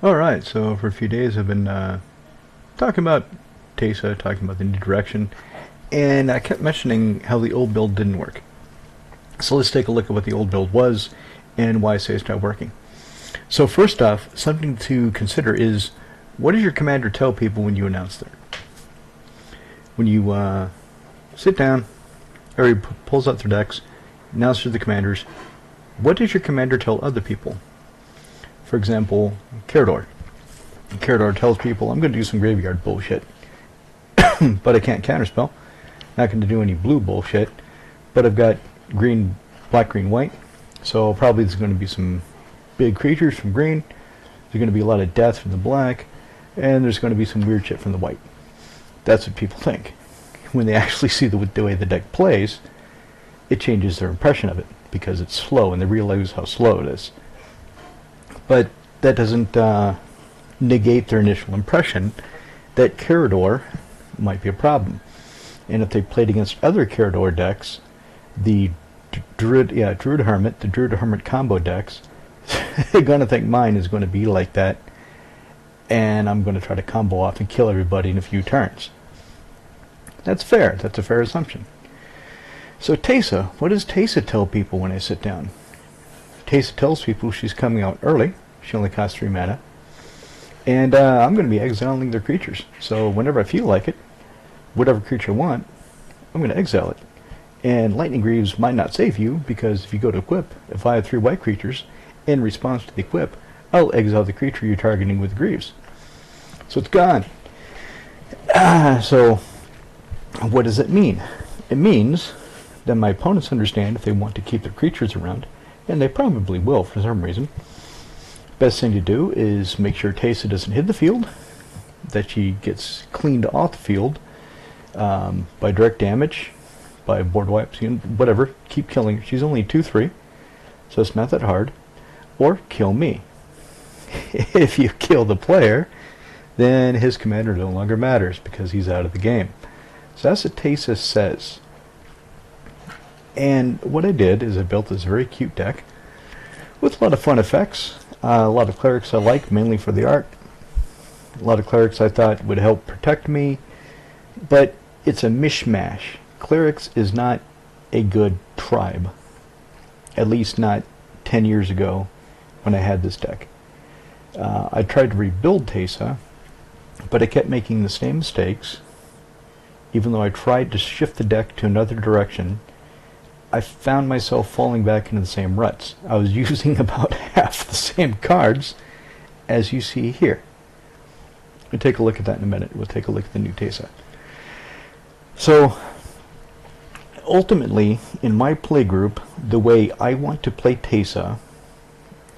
Alright, so for a few days I've been talking about Teysa, talking about the new direction, and I kept mentioning how the old build didn't work. So let's take a look at what the old build was and why I say it's not working. So first off, something to consider is, what does your commander tell people when you announce that? When you sit down, everybody pulls out their decks, announces to the commanders, what does your commander tell other people? For example, Carador. Carador tells people, I'm going to do some graveyard bullshit, but I can't counterspell. Not going to do any blue bullshit, but I've got green, black, green, white. So probably there's going to be some big creatures from green. There's going to be a lot of death from the black, and there's going to be some weird shit from the white. That's what people think. When they actually see the way the deck plays, it changes their impression of it because it's slow, and they realize how slow it is. But that doesn't negate their initial impression that Carador might be a problem. And if they played against other Carador decks, the Druid Hermit, the Druid Hermit combo decks, they're going to think mine is going to be like that, and I'm going to try to combo off and kill everybody in a few turns. That's fair. That's a fair assumption. So Teysa, what does Teysa tell people when I sit down? Teysa tells people she's coming out early. She only costs 3 mana. And I'm going to be exiling their creatures. So whenever I feel like it, whatever creature I want, I'm going to exile it. And Lightning Greaves might not save you, because if you go to equip, if I have 3 white creatures, in response to the equip, I'll exile the creature you're targeting with Greaves. So it's gone. So what does it mean? It means that my opponents understand if they want to keep their creatures around, and they probably will for some reason. Best thing to do is make sure Teysa doesn't hit the field, that she gets cleaned off the field by direct damage, by board wipes, whatever. Keep killing her. She's only 2/3, so it's not that hard. Or kill me. If you kill the player, then his commander no longer matters because he's out of the game. So that's what Teysa says. And what I did is I built this very cute deck with a lot of fun effects. A lot of clerics I like, mainly for the art. A lot of clerics I thought would help protect me. But it's a mishmash. Clerics is not a good tribe. At least not 10 years ago when I had this deck. I tried to rebuild Teysa, but I kept making the same mistakes. Even though I tried to shift the deck to another direction, I found myself falling back into the same ruts. I was using about half the same cards as you see here. We'll take a look at that in a minute. We'll take a look at the new Teysa. So, ultimately, in my play group, the way I want to play Teysa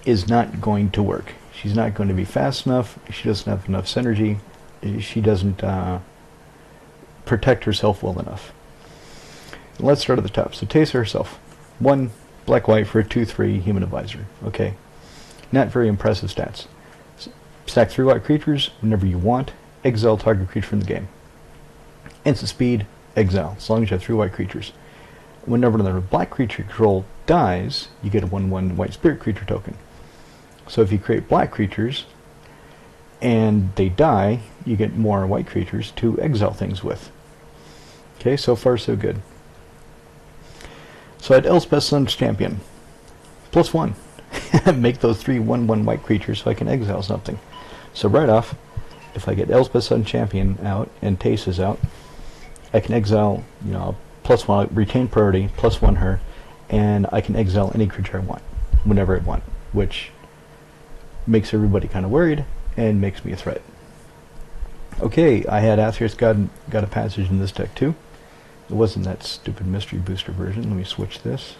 is not going to work. She's not going to be fast enough. She doesn't have enough synergy. She doesn't protect herself well enough. Let's start at the top. So Teysa herself. 1 black-white for a 2/3 human advisor. Okay. Not very impressive stats. Stack 3 white creatures whenever you want. Exile target creature from the game. Instant speed, exile, as long as you have 3 white creatures. Whenever another black creature control dies, you get a 1/1 white spirit creature token. So if you create black creatures and they die, you get more white creatures to exile things with. Okay, so far so good. So I had Elspeth Sun's Champion. +1. Make those 3 1/1 white creatures so I can exile something. So right off, if I get Elspeth Sun's Champion out and Teysa's out, I can exile, +1, retain priority, +1 her, and I can exile any creature I want, whenever I want, which makes everybody kind of worried and makes me a threat. Okay, I had Aether's got a passage in this deck too. It wasn't that stupid mystery booster version. Let me switch this.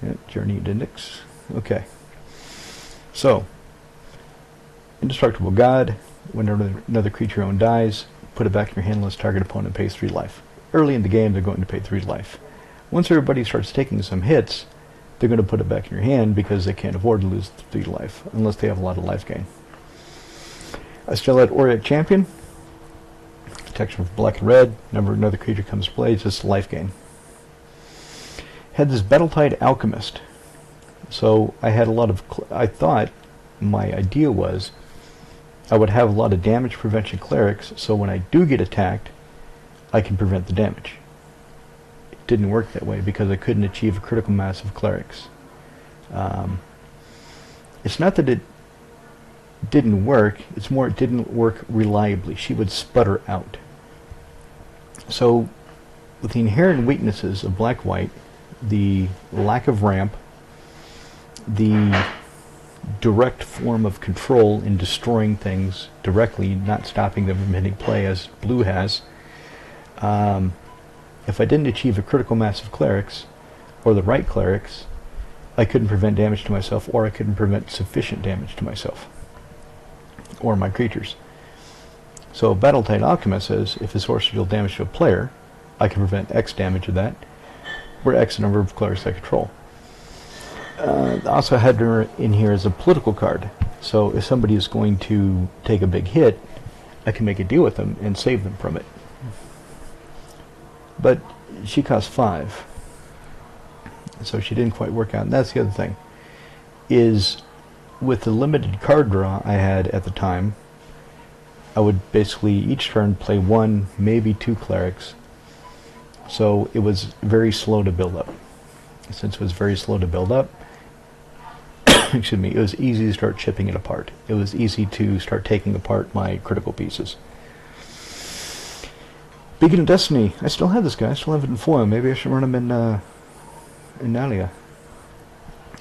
Yeah, Journey Index. Okay. So, Indestructible God. Whenever another creature owned dies, put it back in your hand unless target opponent pays 3 life. Early in the game, they're going to pay 3 life. Once everybody starts taking some hits, they're going to put it back in your hand because they can't afford to lose 3 life unless they have a lot of life gain. I still had Auric Champion. Protection for black and red. Whenever another creature comes to play, it's just life gain. Had this Battletide Alchemist. So I had a lot of, I thought my idea was I would have a lot of damage prevention clerics, so when I do get attacked, I can prevent the damage. It didn't work that way because I couldn't achieve a critical mass of clerics. It's not that it didn't work, it's more it didn't work reliably. She would sputter out. So, with the inherent weaknesses of black-white, the lack of ramp, the direct form of control in destroying things directly, not stopping them from hitting play as blue has, if I didn't achieve a critical mass of clerics, or the right clerics, I couldn't prevent damage to myself, or I couldn't prevent sufficient damage to myself, or my creatures. So Battle-Tide Alchemist says, if a sorcerer deals damage to a player, I can prevent X damage of that, or X number of clerics I control. I also had her in here as a political card, so if somebody is going to take a big hit, I can make a deal with them and save them from it. But she costs 5, so she didn't quite work out. And that's the other thing, is with the limited card draw I had at the time, I would basically each turn play 1, maybe 2 clerics, so it was very slow to build up. Since it was very slow to build up, excuse me, it was easy to start chipping it apart. It was easy to start taking apart my critical pieces. Beacon of Destiny, I still have this guy, I still have it in foil. Maybe I should run him in Nalia.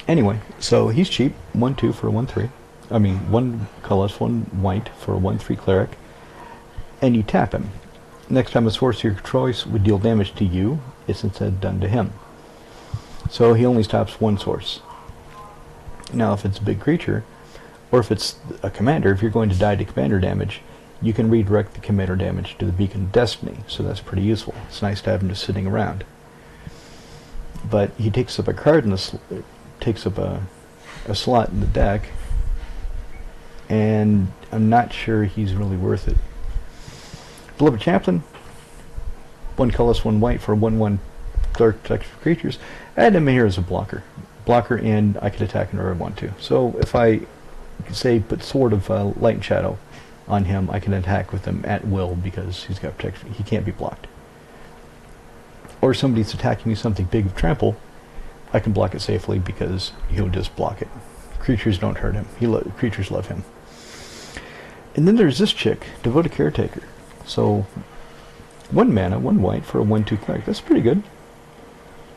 Anyway, so he's cheap, 1/2 for a 1/3. I mean, 1 colorless, 1 white for a 1/3 cleric. And you tap him. Next time a sorcerer of your choice would deal damage to you, it's instead done to him. So he only stops 1 source. Now if it's a big creature, or if it's a commander, if you're going to die to commander damage, you can redirect the commander damage to the Beacon of Destiny, so that's pretty useful. It's nice to have him just sitting around. But he takes up a card in the takes up a slot in the deck, and I'm not sure he's really worth it. Beloved Chaplain, 1 colorless, 1 white for a 1/1 cleric protection for creatures. I had him in here as a blocker, and I could attack whenever I want to. So if I say put Sword of Light and Shadow on him, I can attack with him at will because he's got protection. He can't be blocked. Or somebody's attacking me something big with trample, I can block it safely because he'll just block it. Creatures don't hurt him. Creatures love him. And then there's this chick, Devoted Caretaker. So 1 mana, 1 white for a 1/2 cleric. That's pretty good.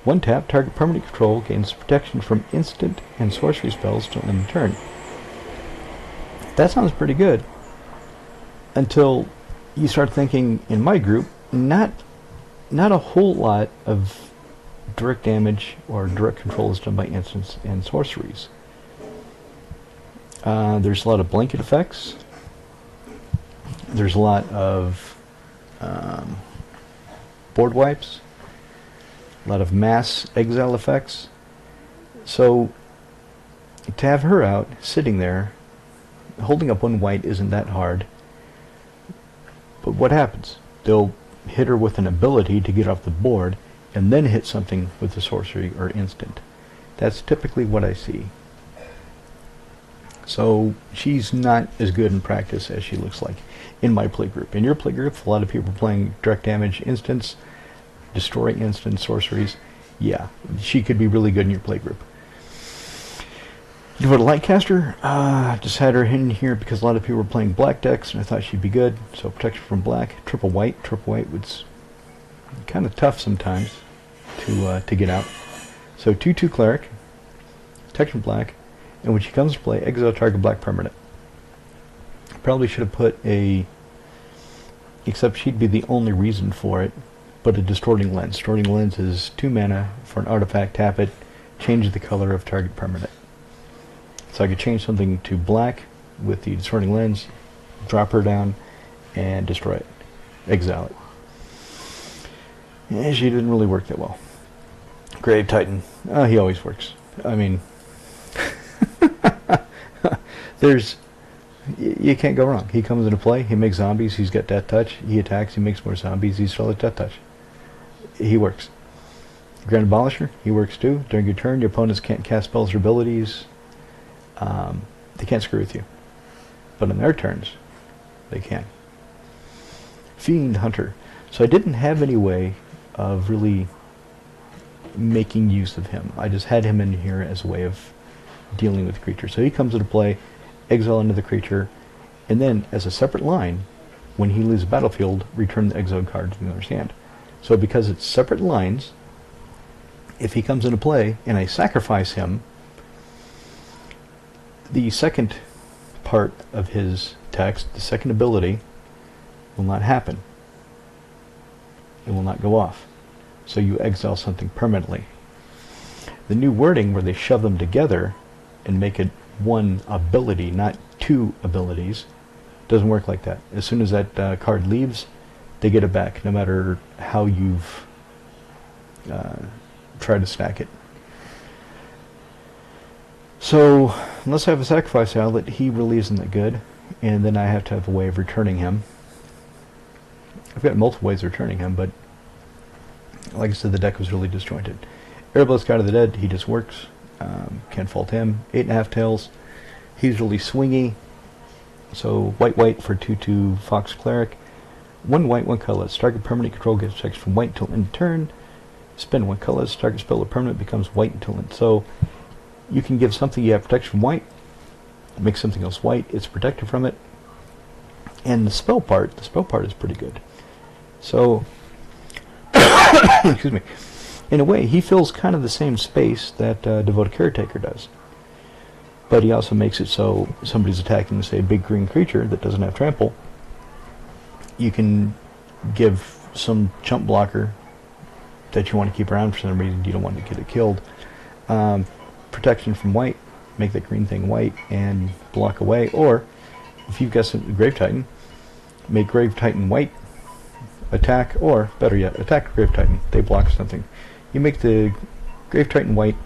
1 tap, target permanent control gains protection from instant and sorcery spells till end of turn. That sounds pretty good. Until you start thinking, in my group, not a whole lot of direct damage or direct control is done by instants and sorceries. There's a lot of blanket effects. There's a lot of board wipes. A lot of mass exile effects. So to have her out, sitting there, holding up 1 white isn't that hard. But what happens? They'll hit her with an ability to get off the board, and then hit something with a sorcery or instant. That's typically what I see. So she's not as good in practice as she looks like in my play group. In your play group, a lot of people are playing direct damage instants, destroy instant sorceries. Yeah, she could be really good in your play group. Devoted Lightcaster, just had her in here because a lot of people were playing black decks, and I thought she'd be good. So protection from black, triple white was kind of tough sometimes to get out. So 2/2 cleric, protection black, and when she comes to play, exile target black permanent. Probably should have put except she'd be the only reason for it, but a Distorting Lens. Distorting Lens is 2 mana for an artifact, tap it, change the color of target permanent. So I could change something to black with the Distorting Lens, drop her down, and destroy it. Exile it. And she didn't really work that well. Grave Titan. He always works. I mean, you can't go wrong. He comes into play, he makes zombies, he's got Death Touch, he attacks, he makes more zombies, he's still at Death Touch. He works. Grand Abolisher, he works too. During your turn, your opponents can't cast spells or abilities. They can't screw with you. But on their turns, they can. Fiend Hunter. So I didn't have any way of really making use of him. I just had him in here as a way of dealing with the creature. So he comes into play, exile into the creature, and then as a separate line, when he leaves the battlefield, return the exiled card to the other's hand. So because it's separate lines, if he comes into play and I sacrifice him, the second part of his text, the second ability, will not happen. It will not go off. So you exile something permanently. The new wording where they shove them together and make it one ability, not two abilities, doesn't work like that. As soon as that card leaves, they get it back, no matter how you've tried to stack it. So, unless I have a sacrifice outlet, he really isn't that good, and then I have to have a way of returning him. I've got multiple ways of returning him, but like I said, the deck was really disjointed. Erebus, God of the Dead, he just works. Can't fault him. 8.5 tails. He's really swingy. So white for 2/2 Fox Cleric. 1 white, 1 colorless. Target permanent control gets protection from white until end turn. Spend 1 colorless. Target spell or permanent becomes white until end. So you can give something you have protection from white, make something else white. It's protected from it. And the spell part is pretty good. So, excuse me. In a way, he fills kind of the same space that Devoted Caretaker does. But he also makes it so somebody's attacking, say, a big green creature that doesn't have trample. You can give some chump blocker that you want to keep around for some reason. You don't want to get it killed. Protection from white, make that green thing white and block away. Or, if you've got some Grave Titan, make Grave Titan white, attack, or better yet, attack Grave Titan. They block something. You make the Grave Titan white.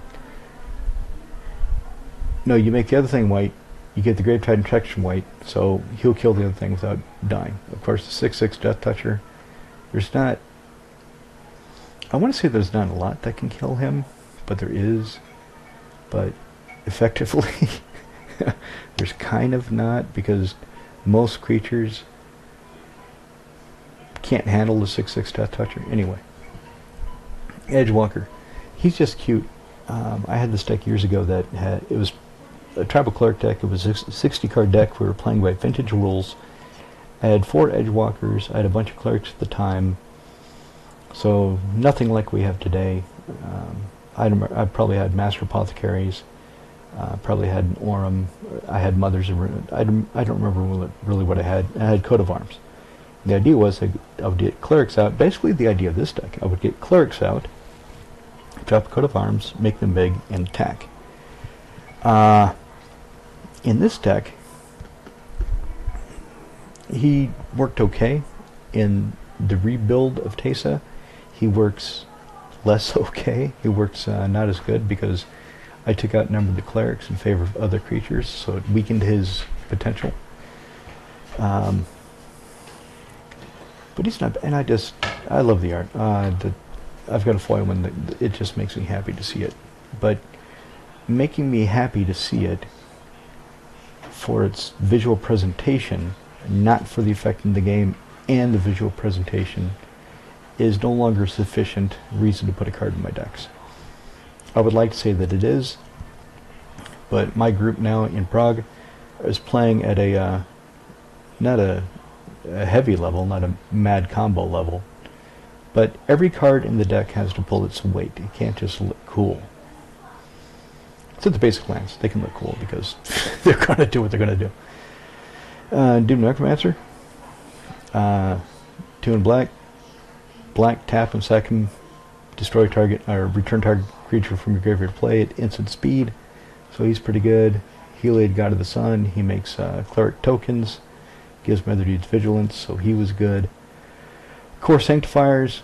No, you make the other thing white. You get the Grave Titan protection white, so he'll kill the other thing without dying. Of course, the 6/6 Death Toucher. There's not. I want to say there's not a lot that can kill him, but there is. But effectively, there's kind of not, because most creatures can't handle the 6/6 Death Toucher. Anyway, Edgewalker, he's just cute. I had this deck years ago that it was a Tribal Cleric deck. It was a 60-card deck. We were playing by vintage rules. I had 4 Edgewalkers. I had a bunch of Clerics at the time. So nothing like we have today. I probably had Master Apothecaries. Probably had an Aurum. I had Mothers of Ruin. I don't remember really what I had. I had Coat of Arms. The idea was I would get Clerics out. Basically, the idea of this deck, I would get Clerics out, drop a Coat of Arms, make them big, and attack. In this deck, he worked okay. In the rebuild of Teysa, he works less okay. He works not as good because I took out a number of the Clerics in favor of other creatures, so it weakened his potential. But he's not, and I love the art. I've got a foil one that it just makes me happy to see it. But making me happy to see it for its visual presentation, not for the effect in the game, and the visual presentation is no longer sufficient reason to put a card in my decks. I would like to say that it is, but my group now in Prague is playing at a not a heavy level, not a mad combo level, but every card in the deck has to pull its weight. It can't just look cool. It's at the basic lands. They can look cool because they're going to do what they're going to do. Doom Necromancer. 2 in black. Black, tap and sack him. Destroy target, or return target creature from your graveyard to play at instant speed. So he's pretty good. Heliod, God of the Sun. He makes cleric tokens. Gives my other dudes vigilance, so he was good. Core Sanctifiers.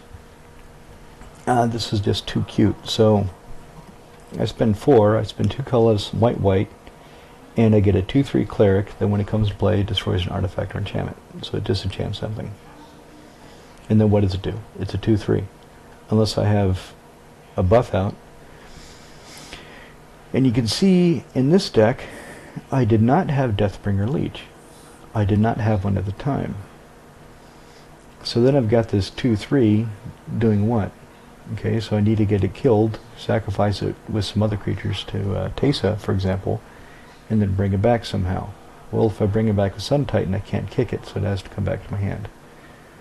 This is just too cute. So I spend 4. I spend 2 colors, white, and I get a 2/3 cleric that when it comes to play destroys an artifact or enchantment. So it disenchants something. And then what does it do? It's a 2/3. Unless I have a buff out. And you can see in this deck, I did not have Deathbringer Leech. I did not have one at the time. So then I've got this 2/3 doing what? Okay, so I need to get it killed, sacrifice it with some other creatures to Teysa, for example, and then bring it back somehow. Well, if I bring it back with Sun Titan, I can't kick it, so it has to come back to my hand.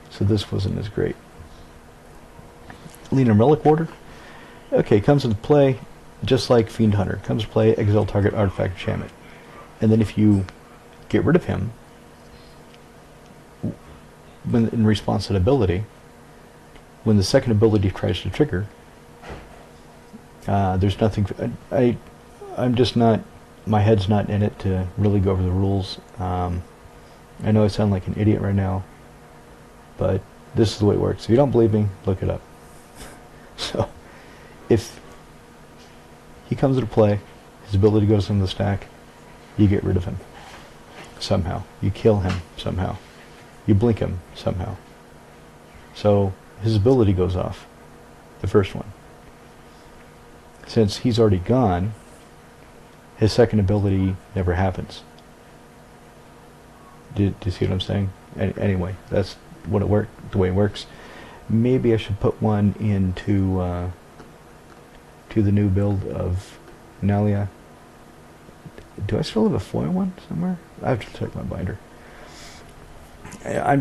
So this wasn't as great. Lenum Relic Warder. Okay, comes into play just like Fiend Hunter. Comes to play, exile target artifact enchantment. And then if you get rid of him, when in response to an ability, when the second ability tries to trigger, there's nothing. I'm just not. My head's not in it to really go over the rules. I know I sound like an idiot right now, but this is the way it works. If you don't believe me, look it up. So, if he comes into play, his ability goes in the stack, you get rid of him somehow. You kill him somehow. You blink him somehow. So his ability goes off, the first one. Since he's already gone, his second ability never happens. Do you see what I'm saying? Anyway, that's what the way it works. Maybe I should put one into to the new build of Nalia. Do I still have a foil one somewhere? I have to check my binder. I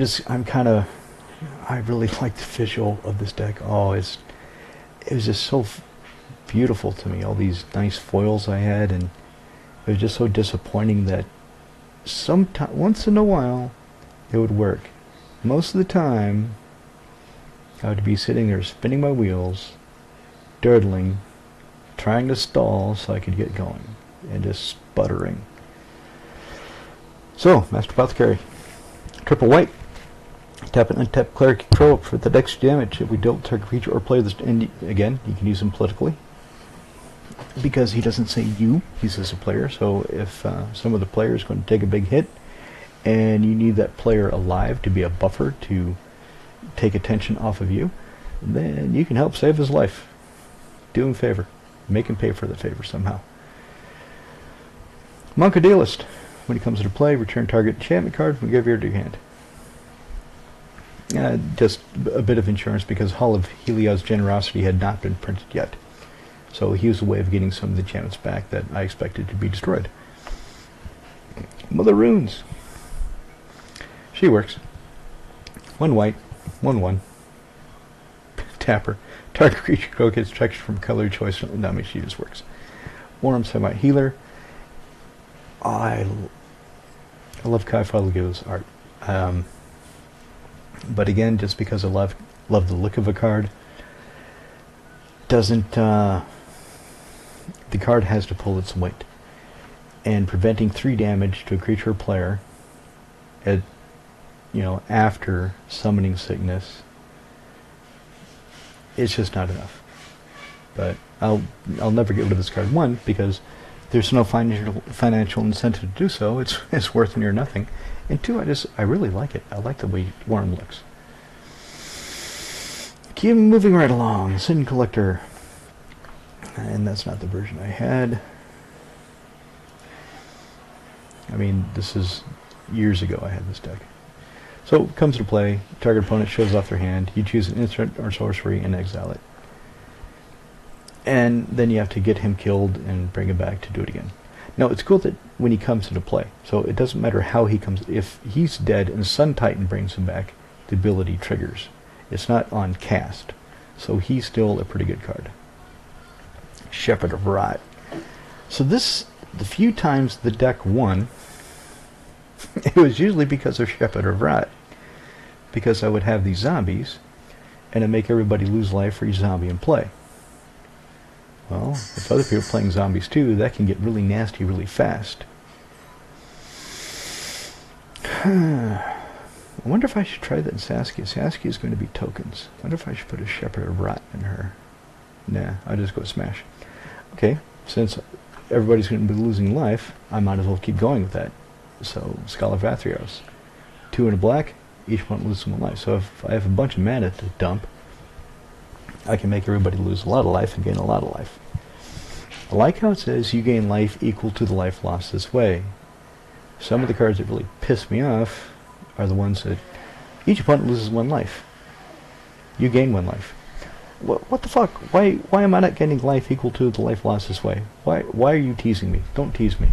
really like the visual of this deck. Oh, it was just so beautiful to me. All these nice foils I had, and it was just so disappointing that once in a while it would work. Most of the time I would be sitting there spinning my wheels, durdling, trying to stall so I could get going, and just sputtering. So, Master Apothecary. Triple white. Tap an untapped cleric control for the dex damage. If we don't target creature or player this, and again, you can use him politically. Because he doesn't say you, he says a player. So if some of the player is going to take a big hit, and you need that player alive to be a buffer to take attention off of you, then you can help save his life. Do him a favor. Make him pay for the favor somehow. Monk or Dealist. When he comes into play, return target enchantment card from graveyard to your hand. Just a bit of insurance because Hall of Helios Generosity had not been printed yet. So he was a way of getting some of the enchantments back that I expected to be destroyed. Mother Runes. She works. 1 white, 1/1. Tapper. Target creature gets texture from color choice. No, I mean, she just works. Warm Semi Healer. I love Kai Falago's art. But again, just because I love the look of a card, doesn't the card has to pull its weight. And preventing 3 damage to a creature or player after summoning sickness, it's just not enough. But I'll never get rid of this card. 1, because there's no financial incentive to do so. It's worth near nothing. And 2, I really like it. I like the way Worm looks. Keep moving right along. Sin Collector. And that's not the version I had. I mean, this is years ago I had this deck. So it comes to play. Target opponent shows off their hand. You choose an instant or sorcery and exile it. And then you have to get him killed and bring him back to do it again. Now, it's cool that when he comes into play, so it doesn't matter how he comes. If he's dead and Sun Titan brings him back, the ability triggers. It's not on cast. So he's still a pretty good card. Shepherd of Rot. So the few times the deck won, it was usually because of Shepherd of Rot. Because I would have these zombies, and I'd make everybody lose life for each zombie in play. Well, if other people are playing zombies too, that can get really nasty really fast. I wonder if I should try that in Saskia. Saskia is going to be tokens. I wonder if I should put a Shepherd of Rot in her. Nah, I'll just go smash. Okay, since everybody's going to be losing life, I might as well keep going with that. So, Scholar of Athreos. 2 in a black, each one loses 1 life. So if I have a bunch of mana to dump, I can make everybody lose a lot of life and gain a lot of life. I like how it says you gain life equal to the life lost this way. Some of the cards that really piss me off are the ones that each opponent loses 1 life. You gain 1 life. What the fuck? Why am I not getting life equal to the life lost this way? Why are you teasing me? Don't tease me.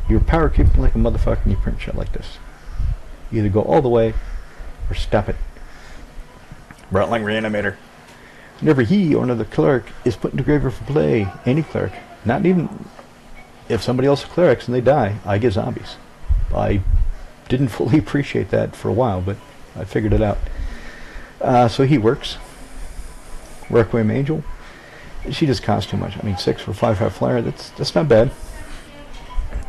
You're power creeping like a motherfucker and you print shit like this. You either go all the way or stop it. Rattling Reanimator. Whenever he or another cleric is put into graveyard for play, any cleric, not even if somebody else is clerics and they die, I get zombies. I didn't fully appreciate that for a while, but I figured it out. So he works. Requiem Angel. She just costs too much. I mean, 6 for 5/5 flyer. That's not bad.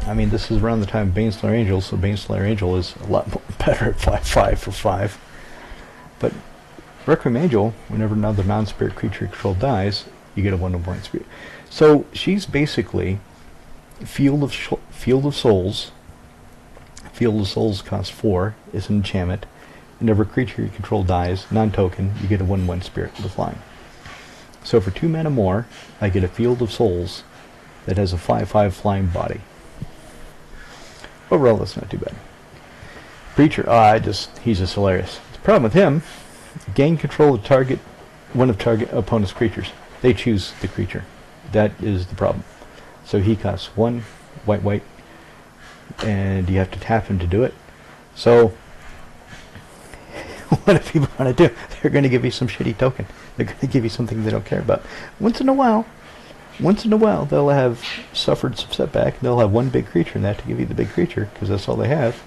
I mean, this is around the time of Baneslayer Angel, so Baneslayer Angel is a lot more better at 5/5 for 5. But Requiem Angel, whenever another non-spirit creature control dies, you get a 1/1 spirit. So she's basically Field of Souls. Field of Souls costs 4. It's an enchantment. Whenever a creature you control dies, non-token, you get a 1/1 spirit with flying. So for 2 mana more, I get a Field of Souls that has a 5/5 flying body. Overall, that's not too bad. Preacher, he's just hilarious. The problem with him, gain control of one of target opponent's creatures. They choose the creature. That is the problem. So he costs 1 white, and you have to tap him to do it. So what do people want to do? They're going to give you some shitty token. They're going to give you something they don't care about. Once in a while, they'll have suffered some setback. They'll have 1 big creature, and they have to give you the big creature, because that's all they have.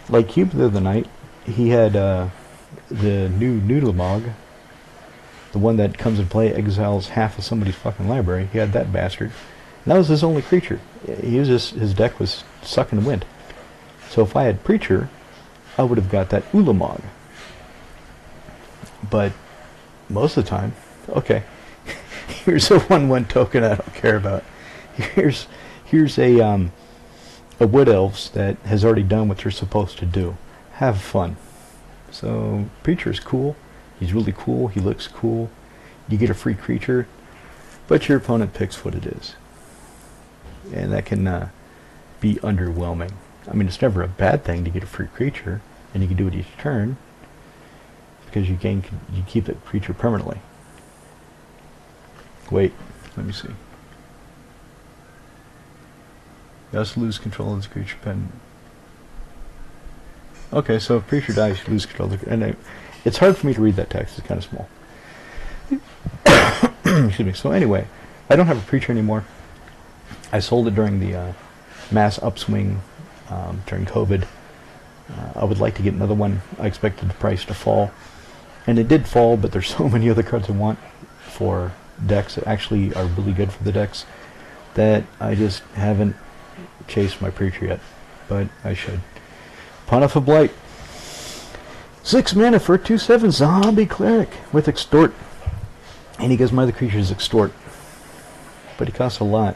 Like Cube the other night, he had the new Noodlemog, the one that comes in play, exiles half of somebody's fucking library. He had that bastard. And that was his only creature. His deck was sucking wind. So if I had Preacher, I would have got that Ulamog. But most of the time, okay, here's a 1/1 token I don't care about. Here's a Wood Elves that has already done what you're supposed to do. Have fun. So Preacher's cool. He's really cool. He looks cool. You get a free creature, but your opponent picks what it is, and that can be underwhelming. I mean, it's never a bad thing to get a free creature, and you can do it each turn because you keep that creature permanently. Wait, let me see. You also lose control of this creature pen. Okay, so if creature dies, you lose control of the creature. And it's hard for me to read that text. It's kind of small. Excuse me. So anyway, I don't have a preacher anymore. I sold it during the mass upswing during COVID. I would like to get another one. I expected the price to fall, and it did fall, but there's so many other cards I want for decks that actually are really good for the decks that I just haven't chased my preacher yet, but I should. Pontiff of Blight. 6 mana for a 2/7 zombie cleric with extort, and he gives my other creatures extort, but he costs a lot.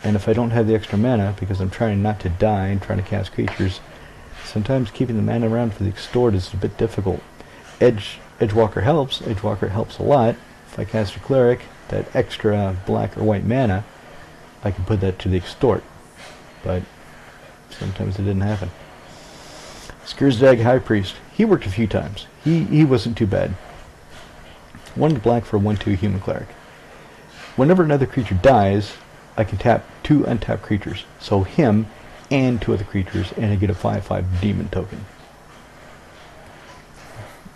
And if I don't have the extra mana, because I'm trying not to die and trying to cast creatures, sometimes keeping the mana around for the extort is a bit difficult. Edgewalker helps. Edgewalker helps a lot. If I cast a cleric, that extra black or white mana, I can put that to the extort. But sometimes it didn't happen. Skirsdag High Priest. He worked a few times. He wasn't too bad. 1 black for a 1/2 human cleric. Whenever another creature dies, I can tap 2 untapped creatures. So him and 2 other creatures, and I get a 5/5 demon token.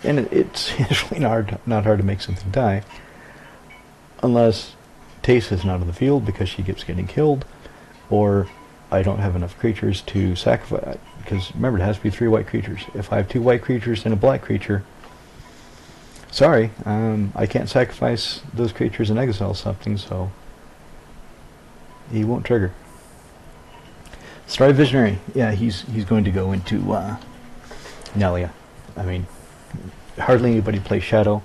And it's usually not hard to make something die, unless Teysa is not on the field because she keeps getting killed, or I don't have enough creatures to sacrifice. Because remember, it has to be 3 white creatures. If I have 2 white creatures and a black creature, sorry, I can't sacrifice those creatures and exile something, so he won't trigger. Strive Visionary. Yeah, he's going to go into Nelia. I mean, hardly anybody plays Shadow,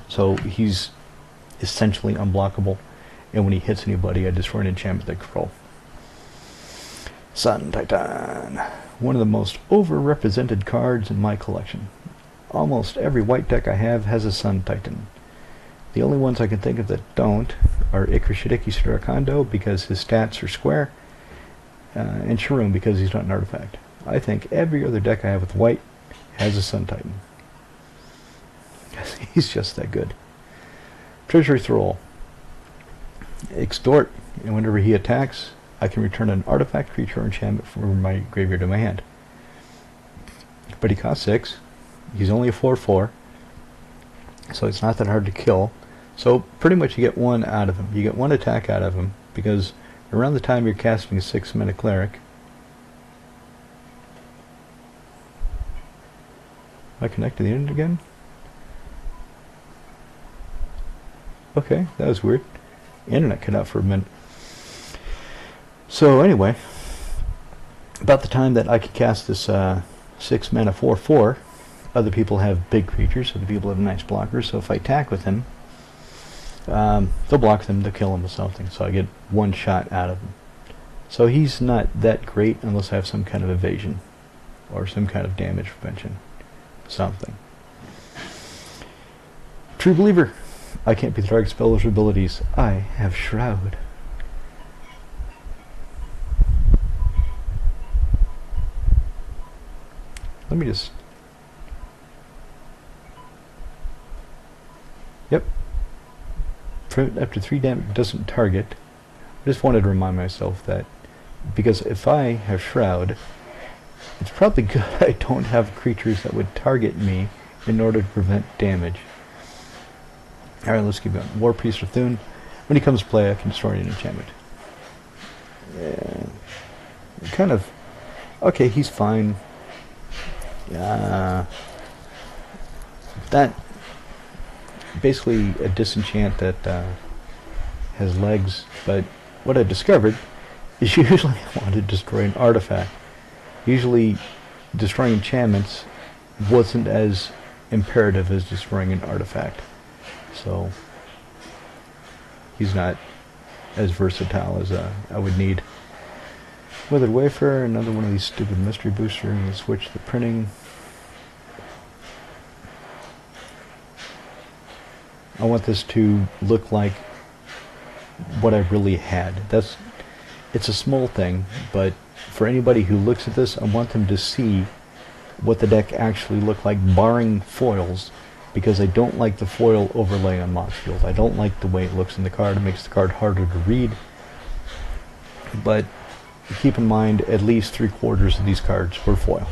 so he's essentially unblockable. And when he hits anybody, I destroy an enchantment they control. Sun Titan. One of the most overrepresented cards in my collection. Almost every white deck I have has a Sun Titan. The only ones I can think of that don't are Ikrashidiki Surakondo because his stats are square, and Sharoon because he's not an artifact. I think every other deck I have with white has a Sun Titan. He's just that good. Treasury Thrall. Extort, and whenever he attacks, I can return an artifact, creature, or enchantment from my graveyard to my hand. But he costs 6. He's only a 4/4, so it's not that hard to kill. So pretty much you get 1 out of him. You get 1 attack out of him, because around the time you're casting a 6-mana cleric... Am I connected to the internet again? Okay, that was weird. Internet cut out for a minute. So anyway, about the time that I could cast this 6-mana 4/4, other people have big creatures, other people have nice blockers, so if I attack with him, they'll block them, they'll kill him with something, so I get 1 shot out of him. So he's not that great unless I have some kind of evasion, or some kind of damage prevention, something. True Believer. I can't be the target spell or abilities. I have Shroud. Let me just... Yep. After 3 damage, doesn't target. I just wanted to remind myself that, because if I have Shroud, it's probably good I don't have creatures that would target me in order to prevent damage. Alright, let's keep going. War Priest of Thune. When he comes to play, I can destroy an enchantment. Yeah. Kind of... Okay, he's fine. That... Basically a disenchant that has legs, but what I discovered is usually I want to destroy an artifact. Usually destroying enchantments wasn't as imperative as destroying an artifact. So he's not as versatile as I would need. Withered Wafer, another one of these stupid mystery boosters. I'm going to switch the printing. I want this to look like what I really had. It's a small thing, but for anybody who looks at this, I want them to see what the deck actually looked like, barring foils, because I don't like the foil overlay on Moxfield. I don't like the way it looks in the card. It makes the card harder to read. But keep in mind, at least 3/4 of these cards were foil.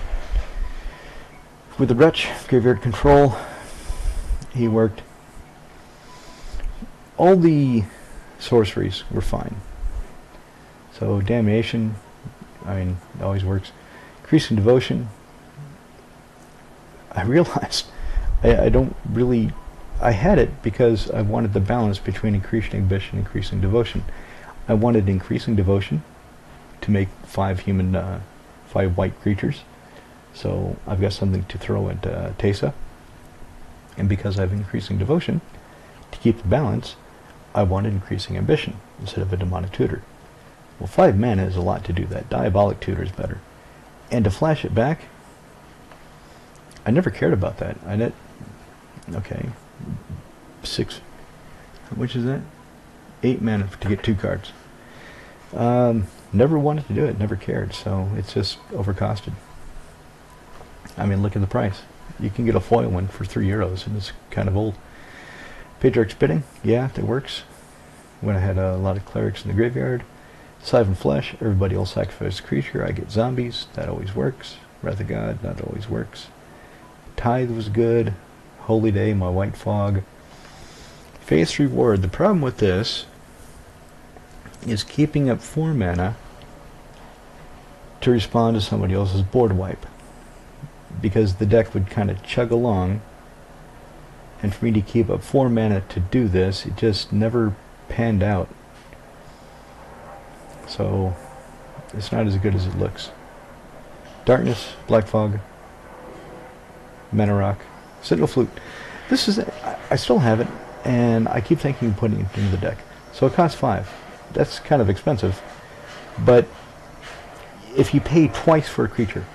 With the Wretch, Graveyard Control, he worked. All the sorceries were fine. So Damnation, I mean, it always works. Increasing Devotion, I realized I don't really... I had it because I wanted the balance between Increasing Ambition and Increasing Devotion. I wanted Increasing Devotion to make 5 white creatures. So I've got something to throw into Teysa. And because I have Increasing Devotion, to keep the balance, I wanted Increasing Ambition instead of a Demonic Tutor. Well, 5 mana is a lot to do that. Diabolic Tutor is better. And to flash it back, I never cared about that. Okay, 6. How much is that? 8 mana to get 2 cards. Never wanted to do it. Never cared. So it's just overcosted. I mean, look at the price. You can get a foil one for €3, and it's kind of old. Patriarch Spitting, yeah, that works. When I had a lot of clerics in the graveyard. Siphon Flesh, everybody will sacrifice a creature. I get zombies, that always works. Wrath of God, that always works. Tithe was good. Holy Day, my White Fog. Faith's Reward. The problem with this is keeping up 4 mana to respond to somebody else's board wipe. Because the deck would kind of chug along, and for me to keep up 4 mana to do this, it just never panned out. So it's not as good as it looks. Darkness, Black Fog, Mana Rock, Sentinel Flute. This is it. I still have it, and I keep thinking of putting it into the deck. So it costs 5. That's kind of expensive, but if you pay twice for a creature,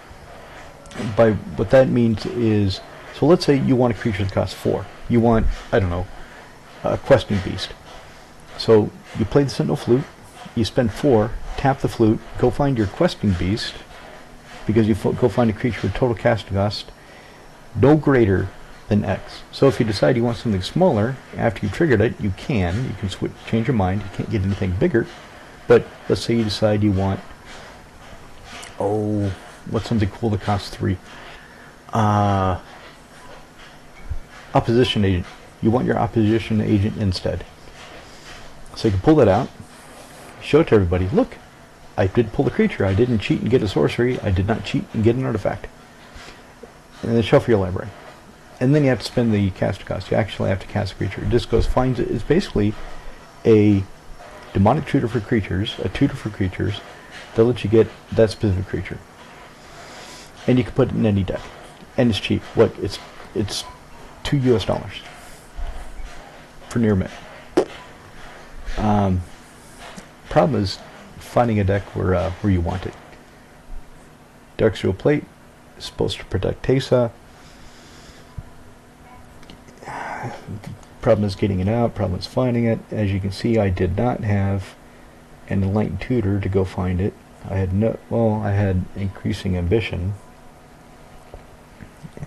by what that means is, so let's say you want a creature that costs 4. You want, I don't know, questing beast. So you play the Sentinel Flute, you spend 4, tap the flute, go find your questing beast, because you go find a creature with total casting cost no greater than X. So if you decide you want something smaller, after you've triggered it, you can switch, change your mind. You can't get anything bigger, but let's say you decide you want, what's something cool that costs 3? Opposition agent. You want your opposition agent instead. So you can pull that out, show it to everybody. Look, I did pull the creature. I didn't cheat and get a sorcery. I did not cheat and get an artifact. And then shuffle your library. And then you have to spend the cast cost. You actually have to cast a creature. It just goes, finds it. It's basically a demonic tutor for creatures, a tutor for creatures, that lets you get that specific creature. And you can put it in any deck. And it's cheap. What? It's $2 US for near mint. Problem is finding a deck where you want it. Darksteel Plate is supposed to protect Teysa. Problem is getting it out. Problem is finding it. As you can see, I did not have an enlightened tutor to go find it. I had increasing ambition.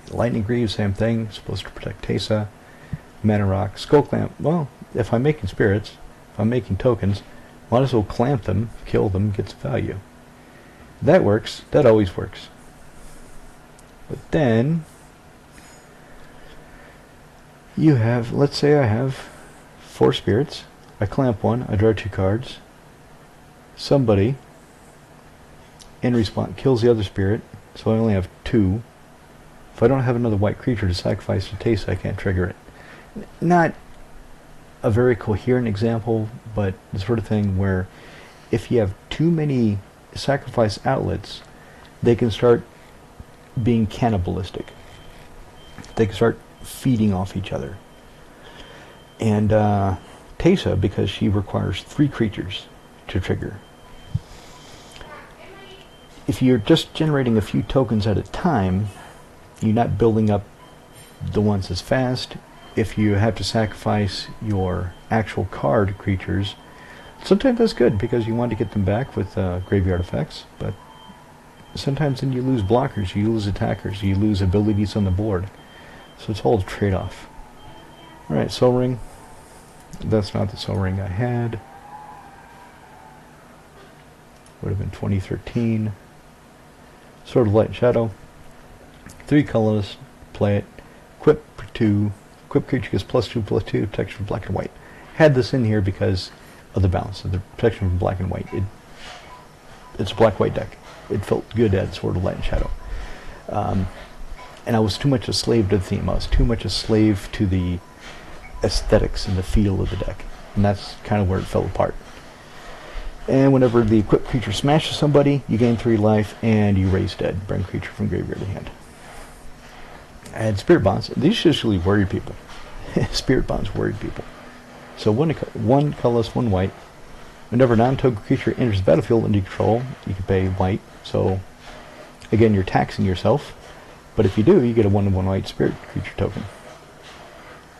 Lightning Greaves, same thing. Supposed to protect Teysa. Mana Rock, Skull Clamp. Well, if I'm making spirits, if I'm making tokens, might as well clamp them, kill them, get some value. That works. That always works. But then you have, let's say I have 4 spirits. I clamp 1, I draw 2 cards. Somebody, in response, kills the other spirit, so I only have 2. If I don't have another white creature to sacrifice to Teysa, I can't trigger it. Not a very coherent example, but the sort of thing where if you have too many sacrifice outlets, they can start being cannibalistic. They can start feeding off each other. And Teysa, because she requires 3 creatures to trigger, if you're just generating a few tokens at a time, you're not building up the ones as fast. If you have to sacrifice your actual card creatures, sometimes that's good because you want to get them back with graveyard effects, but sometimes then you lose blockers, you lose attackers, you lose abilities on the board. So it's all a trade-off. Alright, Soul Ring. That's not the Soul Ring I had. Would have been 2013. Sword of Light and Shadow. 3 colorless, play it. Equip 2. Equip creature gets +2/+2 protection from black and white. Had this in here because of the balance of the protection from black and white. It's a black-white deck. It felt good at Sword of Light and Shadow. And I was too much a slave to the theme. I was too much a slave to the aesthetics and the feel of the deck. And that's kind of where it fell apart. And whenever the equipped creature smashes somebody, you gain 3 life and you raise dead. Bring creature from graveyard to hand. I had Spirit Bonds. These usually worried people. Spirit Bonds worried people. So one colorless, 1 white. Whenever a non-token creature enters the battlefield under control, you can pay white. So again, you're taxing yourself. But if you do, you get a 1/1 white spirit creature token.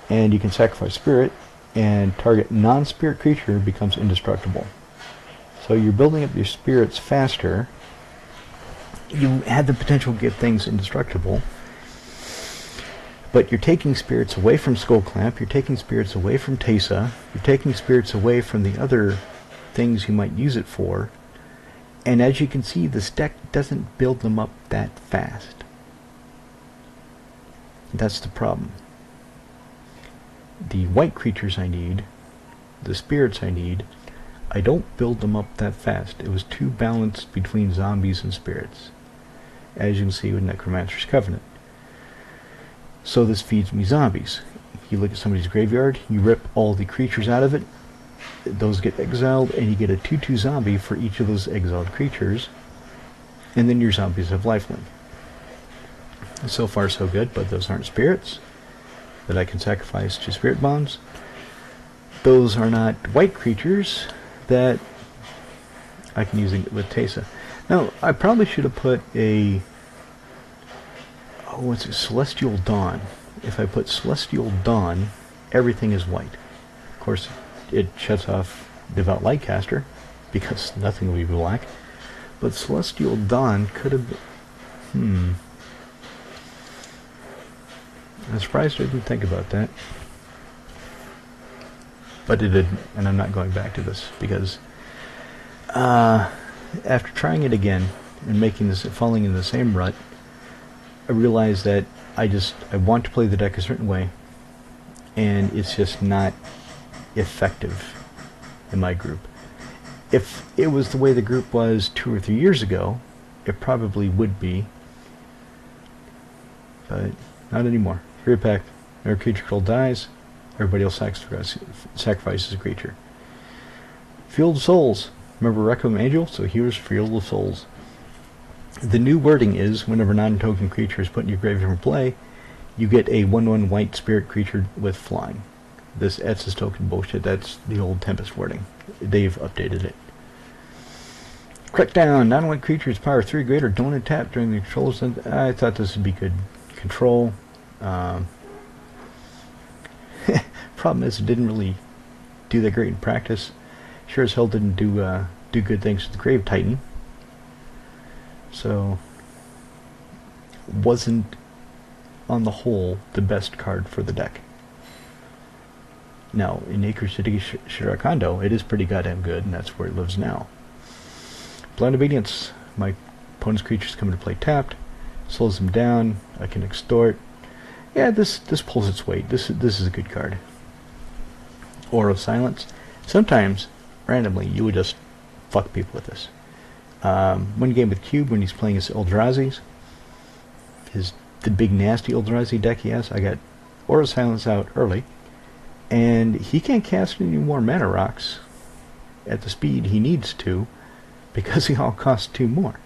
And you can sacrifice spirit, and target non-spirit creature becomes indestructible. So you're building up your spirits faster. You have the potential to get things indestructible. But you're taking spirits away from Skull Clamp, you're taking spirits away from Teysa, you're taking spirits away from the other things you might use it for. And as you can see, this deck doesn't build them up that fast. That's the problem. The white creatures I need, the spirits I need, I don't build them up that fast. It was too balanced between zombies and spirits, as you can see with Necromancer's Covenant. So this feeds me zombies. You look at somebody's graveyard, you rip all the creatures out of it, those get exiled, and you get a 2/2 zombie for each of those exiled creatures, and then your zombies have lifelink. So far so good, but those aren't spirits that I can sacrifice to Spirit Bonds. Those are not white creatures that I can use with Teysa. Now, I probably should have put a Celestial Dawn. If I put Celestial Dawn, everything is white. course, it shuts off Devout Lightcaster, because nothing will be black. But Celestial Dawn could have been... I'm surprised I didn't think about that. But it didn't, and I'm not going back to this, because after trying it again, and falling in the same rut, I realized that I want to play the deck a certain way, and it's just not effective in my group. If it was the way the group was 2 or 3 years ago, it probably would be, but not anymore. Hero pack, whenever creature control dies, everybody else sacrifices a creature. Field of Souls. Remember Requiem Angel? So here's Field of Souls. The new wording is, whenever non-token creature is put in your graveyard from play, you get a 1/1 white spirit creature with flying. This Etz's token bullshit, that's the old Tempest wording. They've updated it. Crackdown. Non-white creatures power 3 or greater don't untap during the control. I thought this would be good control. Problem is, it didn't really do that great in practice. Sure as hell didn't do good things with the Grave Titan. So, wasn't, on the whole, the best card for the deck. Now, in Acre City Shirakondo, it is pretty goddamn good, and that's where it lives now. Blind Obedience. My opponent's creatures come into play tapped. Slows them down. I can extort. Yeah, this pulls its weight. This is a good card. Aura of Silence. Sometimes, randomly, you would just fuck people with this. One game with Cube, when he's playing his Eldrazi's, the big nasty Eldrazi deck he has, I got Aura of Silence out early, and he can't cast any more mana rocks at the speed he needs to, because he all costs 2 more.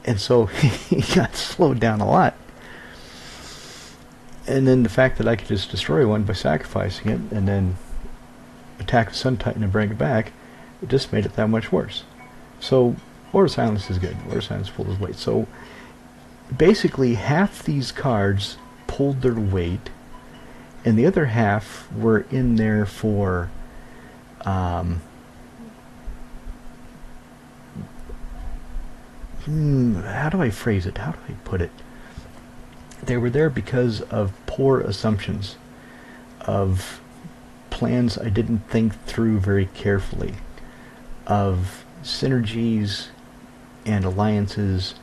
And so he got slowed down a lot. And then the fact that I could just destroy one by sacrificing it and then attack the Sun Titan and bring it back, it just made it that much worse. So Aura of Silence is good. Aura of Silence pulled his weight. So basically half these cards pulled their weight, and the other half were in there for how do I phrase it? How do I put it? They were there because of poor assumptions, of plans I didn't think through very carefully, of synergies and alliances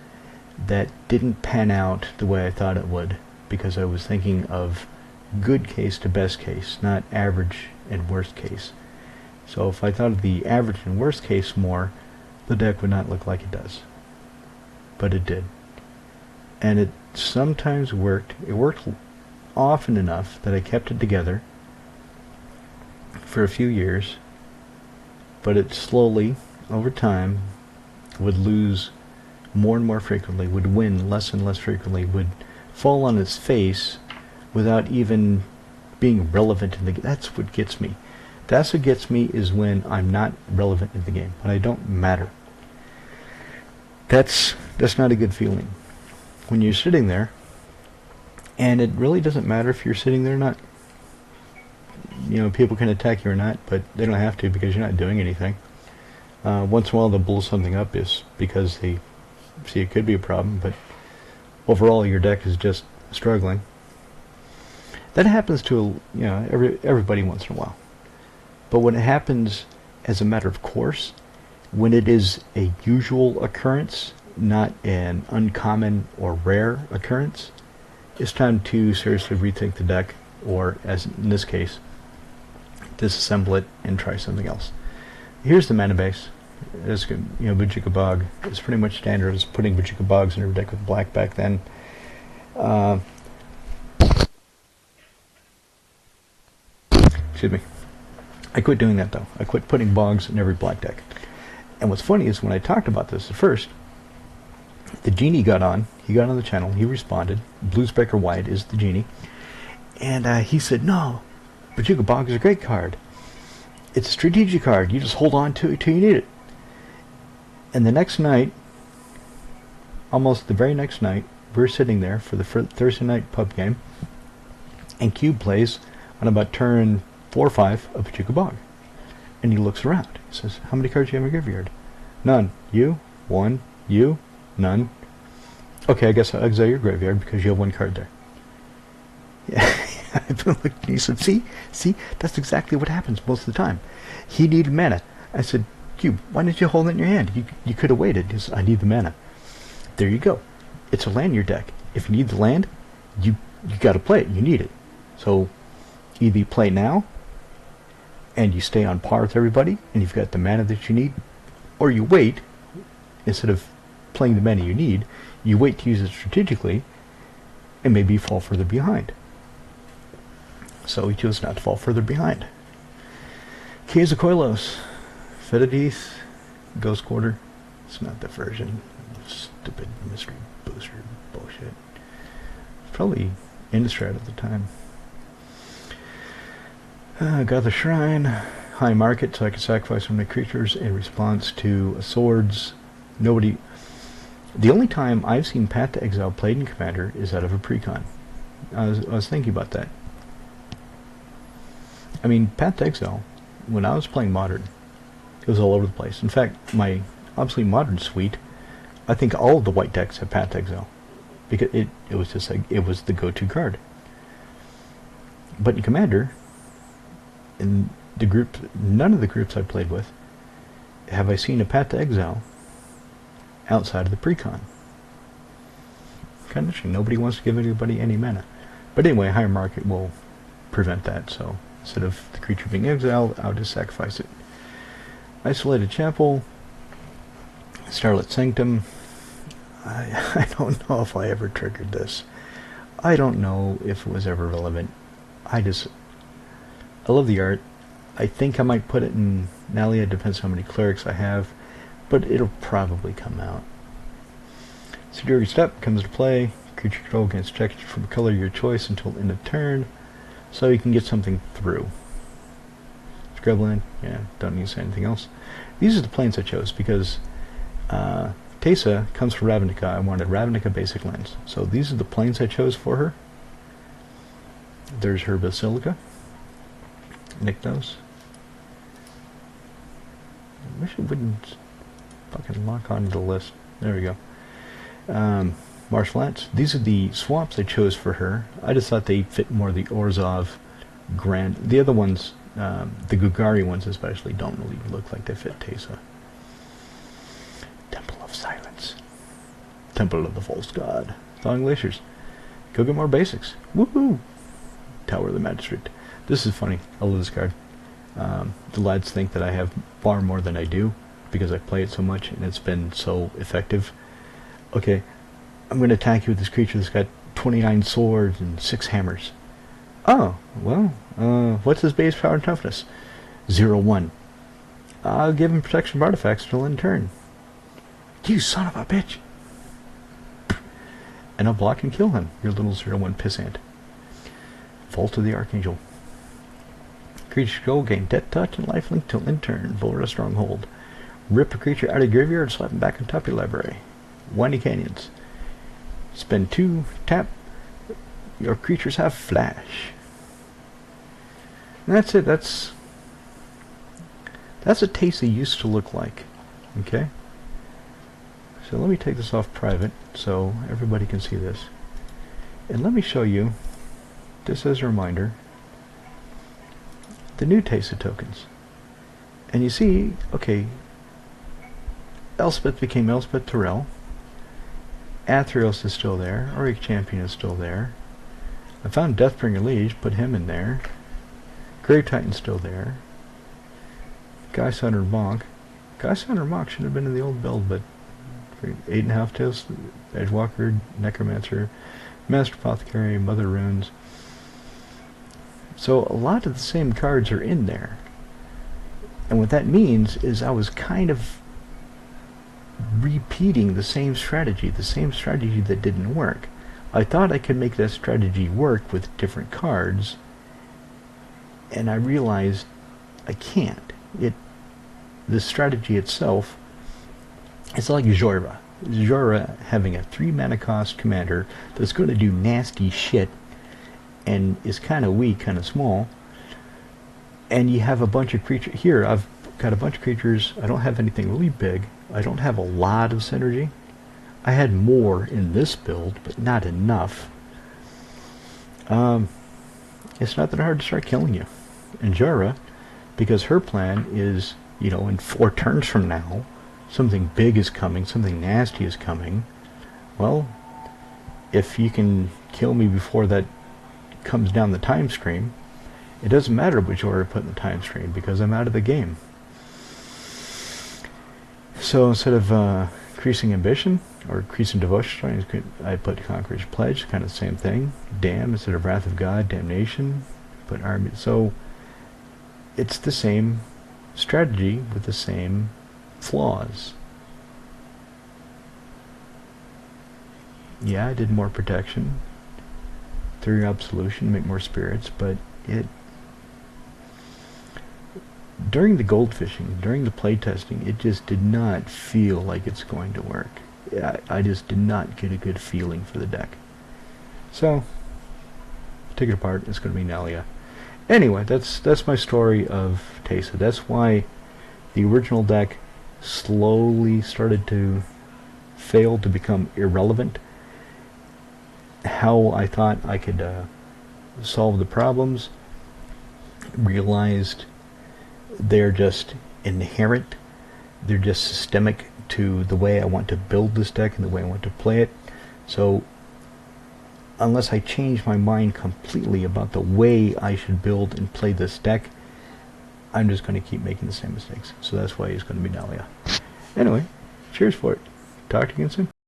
that didn't pan out the way I thought it would, because I was thinking of good case to best case, not average and worst case. So if I thought of the average and worst case more, the deck would not look like it does. But it did. And it sometimes worked. It worked often enough that I kept it together for a few years, but it slowly, over time, would lose more and more frequently, would win less and less frequently, would fall on its face without even being relevant in the game. That's what gets me. That's what gets me, is when I'm not relevant in the game, when I don't matter. That's not a good feeling. When you're sitting there, and it really doesn't matter if you're sitting there or not. You know, people can attack you or not, but they don't have to, because you're not doing anything. Once in a while they'll blow something up is because they see it could be a problem, but overall your deck is just struggling. That happens to everybody once in a while. But when it happens as a matter of course, when it is a usual occurrence, not an uncommon or rare occurrence, it's time to seriously rethink the deck, or, as in this case, disassemble it and try something else. Here's the mana base. It's, Bojuka Bog is pretty much standard. It's putting Bojuka Bogs in your deck with black back then. Excuse me. I quit doing that, though. I quit putting Bogs in every black deck. And what's funny is, when I talked about this at first, the Genie got on. He got on the channel. He responded. Bluespecker White is the Genie. And he said, no, Bojuka Bog is a great card. It's a strategic card. You just hold on to it till you need it. And the next night, almost the very next night, we're sitting there for the Thursday night pub game, and Cube plays on about turn 4 or 5 of Pachuca Bog. And he looks around. He says, how many cards do you have in your graveyard? None. You? 1. You? None. Okay, I guess I'll exile your graveyard because you have 1 card there. Yeah, I've been looking. He said, see, that's exactly what happens most of the time. He needed mana. I said, Cube, why didn't you hold it in your hand? You could have waited. He said, I need the mana. There you go. It's a land in your deck. If you need the land, you got to play it. You need it. So either you play now and you stay on par with everybody and you've got the mana that you need, or you wait. Instead of playing the mana you need, you wait to use it strategically and maybe you fall further behind. So he chose not to fall further behind. Quetzalcoatls, Fedidith, Ghost Quarter. It's not the version. Stupid mystery booster bullshit. Probably Innistrad at the time. Got the Shrine, High Market, so I can sacrifice one of my creatures in response to swords. Nobody. The only time I've seen Path to Exile played in Commander is out of a precon. I was thinking about that. I mean, Path to Exile, when I was playing Modern, it was all over the place. In fact, my Obsolete Modern suite, I think all of the white decks have Path to Exile. Because it was just like, it was the go-to card. But in Commander, in the group, none of the groups I played with, have I seen a Path to Exile outside of the precon. Kind of interesting. Nobody wants to give anybody any mana. But anyway, Higher Market will prevent that, so instead of the creature being exiled, I'll just sacrifice it. Isolated Chapel, Starlit Sanctum. I don't know if I ever triggered this. I don't know if it was ever relevant. I love the art. I think I might put it in Nalia, depends how many clerics I have, but it'll probably come out. Security Step comes to play. Creature control against check from a color of your choice until end of turn, so you can get something through. Scrubland, yeah, don't need to say anything else. These are the planes I chose because Teysa comes from Ravnica. I wanted Ravnica basic lands, so these are the planes I chose for her. There's her Basilica. Nykthos. I wish it wouldn't fucking lock onto the list. There we go. Marsh Flats. These are the swamps I chose for her. I just thought they fit more the Orzhov Grand. The other ones, the Gugari ones especially, don't really look like they fit Teysa. Temple of Silence. Temple of the False God. Thawing Glaciers. Go get more basics. Woohoo! Tower of the Magistrate. This is funny. I love this card. The lads think that I have far more than I do because I play it so much and it's been so effective. Okay, I'm going to attack you with this creature that's got 29 swords and 6 hammers. Oh, well, what's his base power and toughness? 0-1. I'll give him protection of artifacts till end turn. You son of a bitch! And I'll block and kill him, your little 0-1 pissant. Vault of the Archangel. Creature control, gain Death Touch and Lifelink till end turn. Vulgar a Stronghold. Rip a creature out of your graveyard and slap him back on top of your library. Windy Canyons. Spend 2, tap. Your creatures have flash. And that's it. That's what Teysa used to look like. Okay? So let me take this off private so everybody can see this. And let me show you, just as a reminder, the new Teysa tokens. And you see, okay, Elspeth became Elspeth Terrell. Athreos is still there. Auric Champion is still there. I found Deathbringer Liege, put him in there. Grave Titan's still there. Guy Sunder Monk. Guy Sunder Monk should have been in the old build, but 8.5 Tails, Edgewalker, Necromancer, Master Apothecary, Mother Runes. So a lot of the same cards are in there. And what that means is I was kind of repeating the same strategy that didn't work. I thought I could make that strategy work with different cards, and I realized I can't. The strategy itself, it's like Jora. Jora having a 3 mana cost commander that's going to do nasty shit and is kind of weak, kind of small, And you have a bunch of creatures. Here, I've got a bunch of creatures. I don't have anything really big. I don't have a lot of synergy. I had more in this build, but not enough. It's not that hard to start killing you. And Jara, because her plan is, you know, in 4 turns from now, something big is coming, something nasty is coming. Well, if you can kill me before that comes down the time stream, it doesn't matter which order I put in the time stream, because I'm out of the game. So instead of increasing ambition, or increasing devotion, I put Conqueror's Pledge, kind of the same thing. Damn instead of Wrath of God, Damnation. Put Army. So it's the same strategy with the same flaws. Yeah, I did more protection through absolution, make more spirits, but during the gold fishing, during the playtesting, it just did not feel like it's going to work. I just did not get a good feeling for the deck. So, take it apart, it's going to be Nelia. Anyway, that's my story of Teysa. That's why the original deck slowly started to fail to become irrelevant. How I thought I could solve the problems, realized they're just inherent, they're just systemic to the way I want to build this deck and the way I want to play it. So unless I change my mind completely about the way I should build and play this deck, I'm just going to keep making the same mistakes. So that's why it's going to be Nelia. Anyway, cheers for it. Talk to you again soon.